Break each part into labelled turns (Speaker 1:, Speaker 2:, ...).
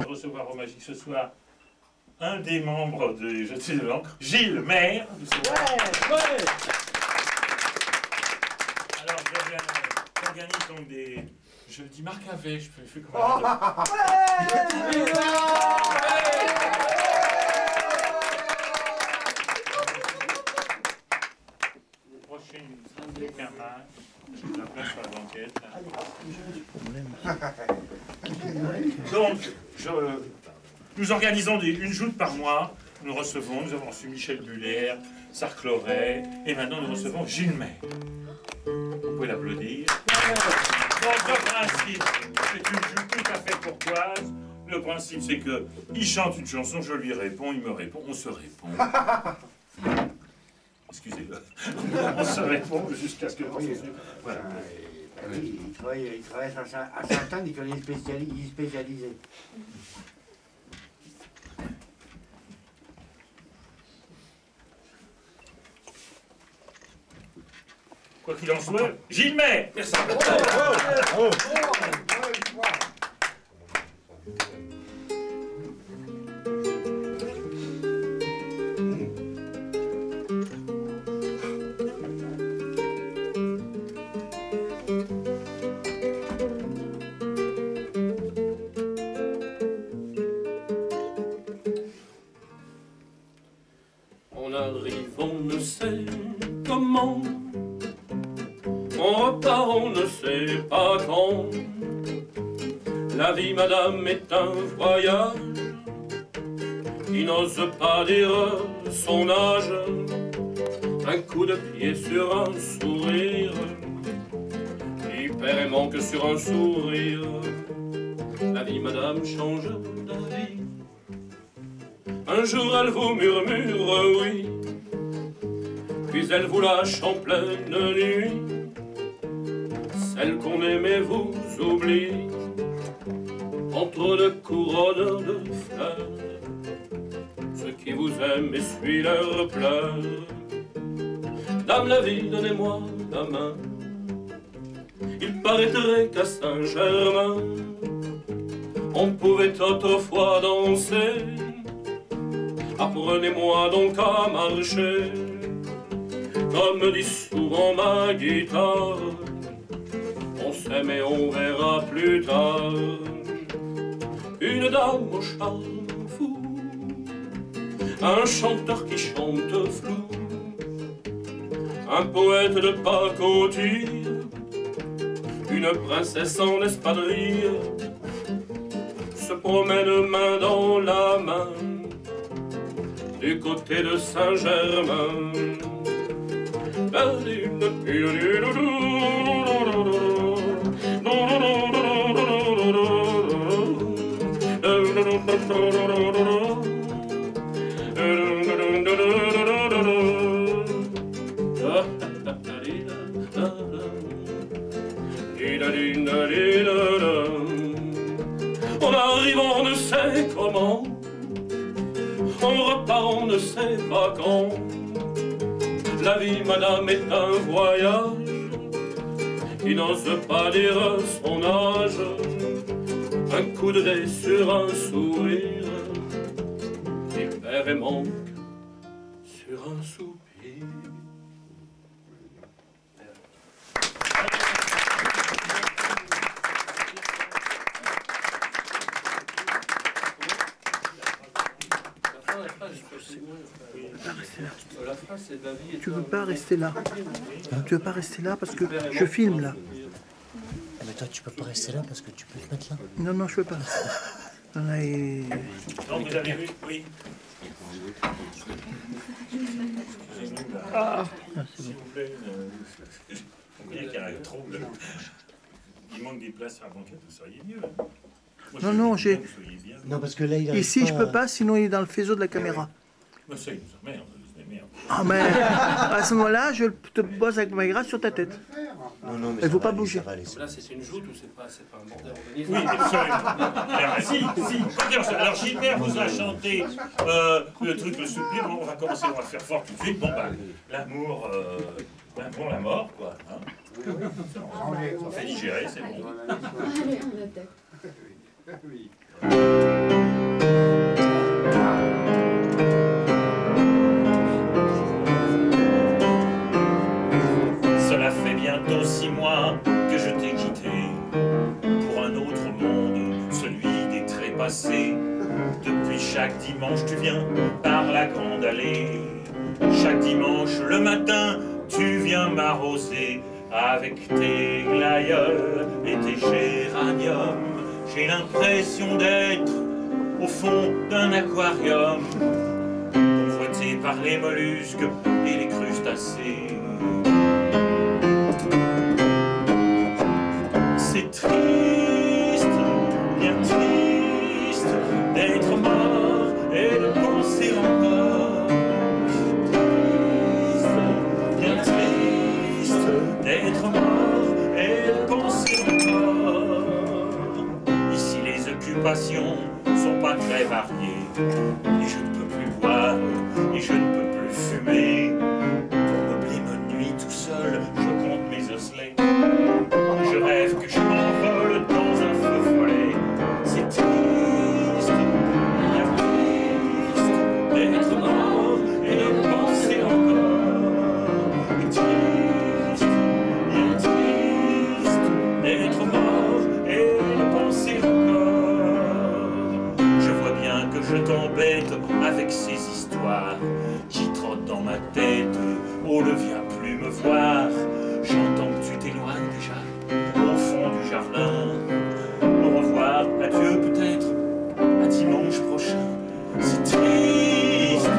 Speaker 1: de recevoir au Magique ce soir un des membres des Jetés de l'encre, Gilles Maire. Alors, j'organise donc des... Je dis Marc Avet, je fais comment Les prochaines camarades, j'ai de la place sur la banquette. Donc, nous organisons une joute par mois. Nous avons reçu Michel Buller, Sarcloret, et maintenant nous recevons Gilles Maire. Vous pouvez l'applaudir. Donc le principe, c'est une joute tout à fait courtoise. Le principe, c'est qu'il chante une chanson, je lui réponds, il me répond, on se répond. Excusez-le. On se répond jusqu'à ce que... Voilà.
Speaker 2: Il travaille à Saint-Anne, il est spécialisé.
Speaker 1: Quoi qu'il en soit, Gilles Maire. Merci.
Speaker 3: On arrive, on ne sait comment. On repart, on ne sait pas quand. La vie, madame, est un voyage qui n'ose pas dire son âge. Un coup de pied sur un sourire qui perd et manque sur un sourire. La vie, madame, change d'avis. Un jour, elle vous murmure oui, puis elle vous lâche en pleine nuit. Celle qu'on aimait vous oublie entre deux couronnes de fleurs. Ceux qui vous aiment essuient leurs pleurs. Dame la vie, donnez-moi la main. Il paraîtrait qu'à Saint-Germain on pouvait autrefois danser. Apprenez-moi donc à marcher, comme dit souvent ma guitare. On s'aime et on verra plus tard. Une dame au charme fou, un chanteur qui chante flou, un poète de pacotille, une princesse en espadrille se promènent main dans la main du côté de Saint-Germain. On arrive, on ne sait comment. On repart, on ne sait pas quand. La vie, madame, est un voyage qui n'ose pas dire son âge. Un coup de dé sur un sourire qui perd et manque sur un soupir.
Speaker 4: Tu veux pas rester là. Tu veux pas rester là parce que je filme là.
Speaker 5: Mais toi, tu peux pas rester là parce que tu peux te mettre là.
Speaker 4: Non, non, je peux pas.
Speaker 1: Non, vous avez vu, oui.
Speaker 4: Ah,
Speaker 1: s'il vous plaît, on connaît qu'il y a un trouble. Il manque des places à la banquette, vous seriez mieux. Moi,
Speaker 4: non, non, j'ai...
Speaker 5: Non, parce que là, il
Speaker 4: ici, je peux pas, sinon il est dans le faisceau de la caméra.
Speaker 1: Mais ça, il nous emmerde, merde.
Speaker 4: Ah, mais à ce moment-là, je te pose avec ma grâce sur ta tête.
Speaker 5: Non, mais
Speaker 4: il ne faut pas bouger.
Speaker 3: Là, c'est une joute ou c'est pas un bordel organisé?
Speaker 1: Oui, absolument. Si. Alors, Gilbert vous a chanté le truc, le soupir. On va commencer, on va faire fort tout de suite. Bon, bah, l'amour, la mort, quoi. Hein. Ça fait digérer, c'est bon.
Speaker 6: Allez, on attaque.
Speaker 1: passé. Depuis chaque dimanche, tu viens par la grande allée. Chaque dimanche, le matin, tu viens m'arroser avec tes glaïeuls et tes géraniums. J'ai l'impression d'être au fond d'un aquarium, convoité par les mollusques et les crustacés. C'est triste, bien triste, d'être mort et de penser encore. Triste, bien triste, d'être mort et de penser encore. Ici les occupations sont pas très variées, et je ne peux plus boire, et je ne peux plus fumer. Pour meubler ma nuit tout seul, je compte mes osselets. Je rêve que je m'envole dans un feu follet. C'est triste, bien triste, d'être mort et de penser encore. Et triste, bien triste, d'être mort et de penser encore. Je vois bien que je t'embête avec ces histoires qui trottent dans ma tête. Oh, ne viens plus me voir. J'entends que tu t'éloignes déjà au fond du jardin. Au revoir, adieu peut-être, à dimanche prochain. C'est triste,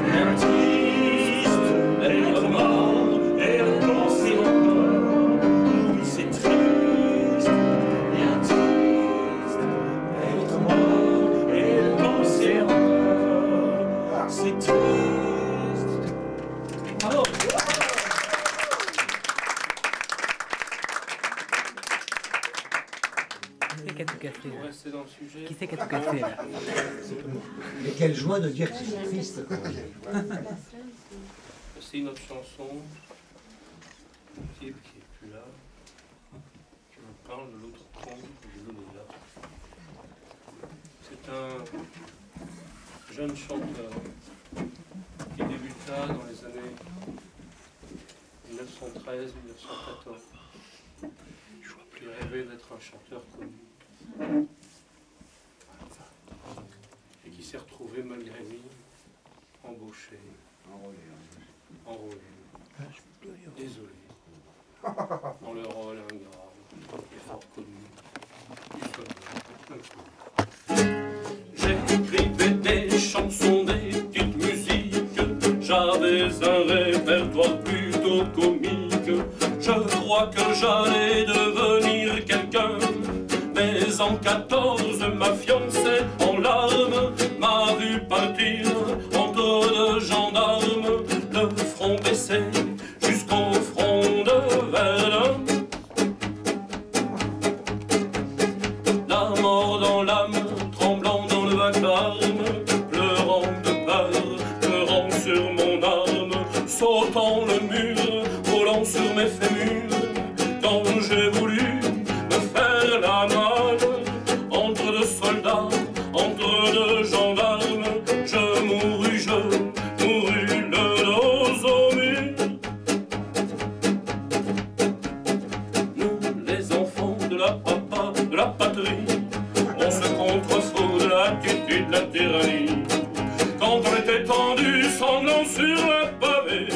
Speaker 1: bien triste, d'être mort et de penser encore. Oui, c'est triste, bien triste, d'être mort et de penser encore. C'est triste. Bravo.
Speaker 6: Qui a tout cassé
Speaker 3: Pour
Speaker 6: là?
Speaker 3: rester dans le sujet,
Speaker 6: Qui c'est qui a tout cassé là?
Speaker 7: Mais quelle joie de dire que c'est triste.
Speaker 3: c'est une autre chanson. Un type qui est plus là, qui nous parle de l'autre con de l'Onéla. C'est un jeune chanteur qui débuta dans les années 1913-1914. Qui rêvait d'être un chanteur connu. Et qui s'est retrouvé malgré lui embauché, enrôlé, désolé, dans le rôle ingrat et fort connu du soldat. J'écrivais des chansons, des petites musiques, j'avais un répertoire plutôt comique. Je crois que j'allais devenir quelqu'un, mais en 14, ma fiancée en larmes m'a vu partir entre deux gendarmes, le front baissé jusqu'au front de Verdun. La mort dans l'âme, tremblant dans le vacarme, pleurant de peur, pleurant sur mon arme, sautant le mur, volant sur mes fémurs. Quand j'ai voulu me faire la malle entre deux soldats, entre deux gendarmes, je mourus le dos au mur. Nous, les enfants de la papa, de la patrie, on se contrefout de l'attitude de la tyrannie. Quand on était tendu, sanglant sur la pavé,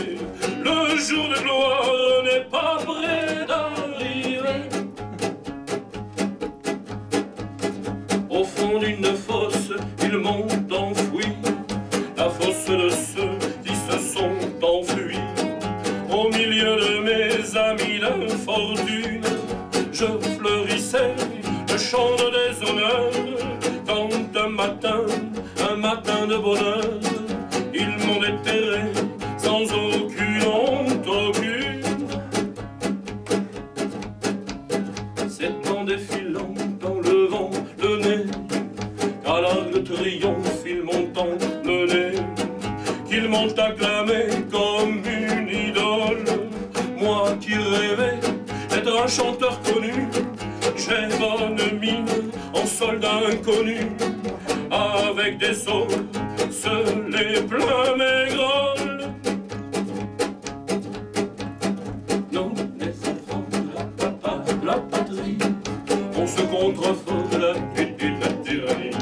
Speaker 3: le jour de gloire n'est pas près d'arriver. Au fond d'une fosse, ils m'ont enfoui, la fosse de ceux qui se sont enfuis. Au milieu de mes amis d'infortune, je fleurissais le champ de déshonneur. Quand un matin de bonheur, ils m'ont déterré sans aucune honte, aucune. C'est en défilant, en levant le nez, qu'à l'arc de triomphe ils m'ont emmené, qu'ils m'ont acclamé comme une idole. Moi qui rêvais d'être un chanteur connu, j'ai bonne mine en soldat inconnu, avec des os, les pleins maigres. Non, les enfants de la patrie, on se contrefout de la tête de la tyrannie.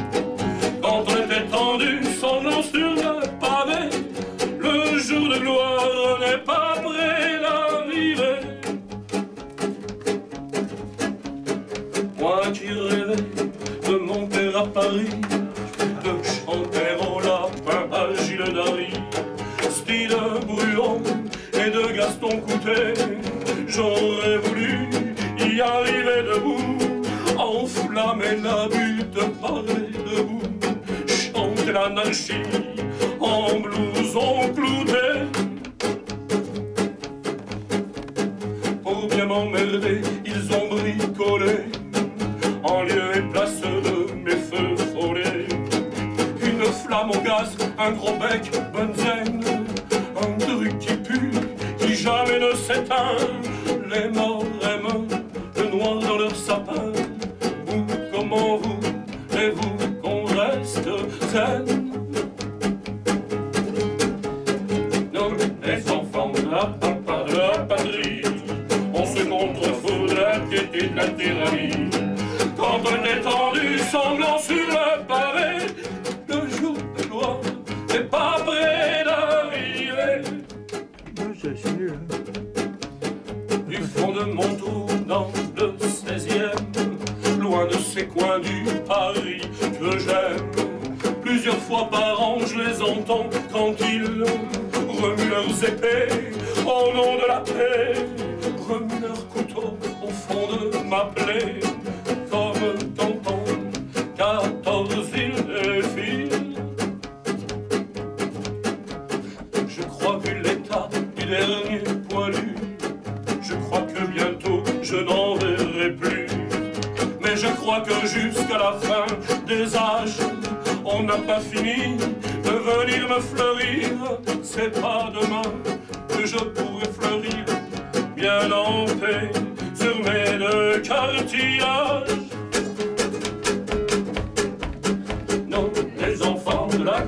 Speaker 3: coûté. J'aurais voulu y arriver debout, enflammer la butte, parler debout, chanter l'anarchie en blouson clouté. Pour bien m'emmerder, ils ont bricolé en lieu et place de mes feux follets une flamme au gaz, un gros bec, benzène, un truc qui pue, qui jamais ne s'éteint. Les morts aiment le noir dans leur sapin. Vous, comment vous, et vous, qu'on reste zen. Nous, les enfants de la patrie, on se contrefout de la piété de la tyrannie. Quand on est tendu, sanglant sur le pavé, le jour de gloire n'est pas près d'arriver.
Speaker 4: C'est nul, hein.
Speaker 3: Du fond de mon trou dans le 16e, loin de ces coins du Paris que j'aime, plusieurs fois par an je les entends quand ils remuent leurs épées au nom de la paix, remuent leurs couteaux au fond de ma plaie, comme t'entends 14 îles et filles. Je crois vu l'état du dernier poilu, je crois que bientôt je n'en verrai plus. Mais je crois que jusqu'à la fin des âges, on n'a pas fini de venir me fleurir. C'est pas demain que je pourrai fleurir, bien en paix sur mes deux cartillages. Non, les enfants de la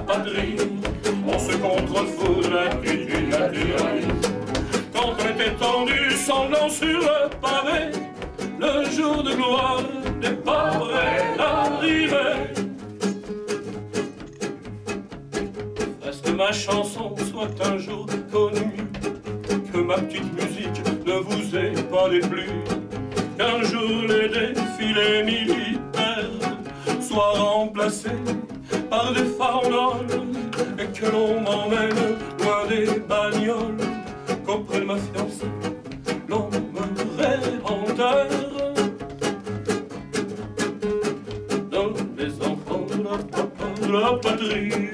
Speaker 3: patrie, on se contrefout de la culture, la tyrannie. Quand on était tendu, sanglant sur le pavé, le jour de gloire n'est pas près d'arriver. Est-ce que ma chanson soit un jour connue, que ma petite musique ne vous ait pas déplu, qu'un jour les défilés militaires soient remplacés par des faroles et que l'on m'emmène loin des bagnoles, qu'auprès de ma fiancée l'on me réenterre. Dans les enfants de la patrie,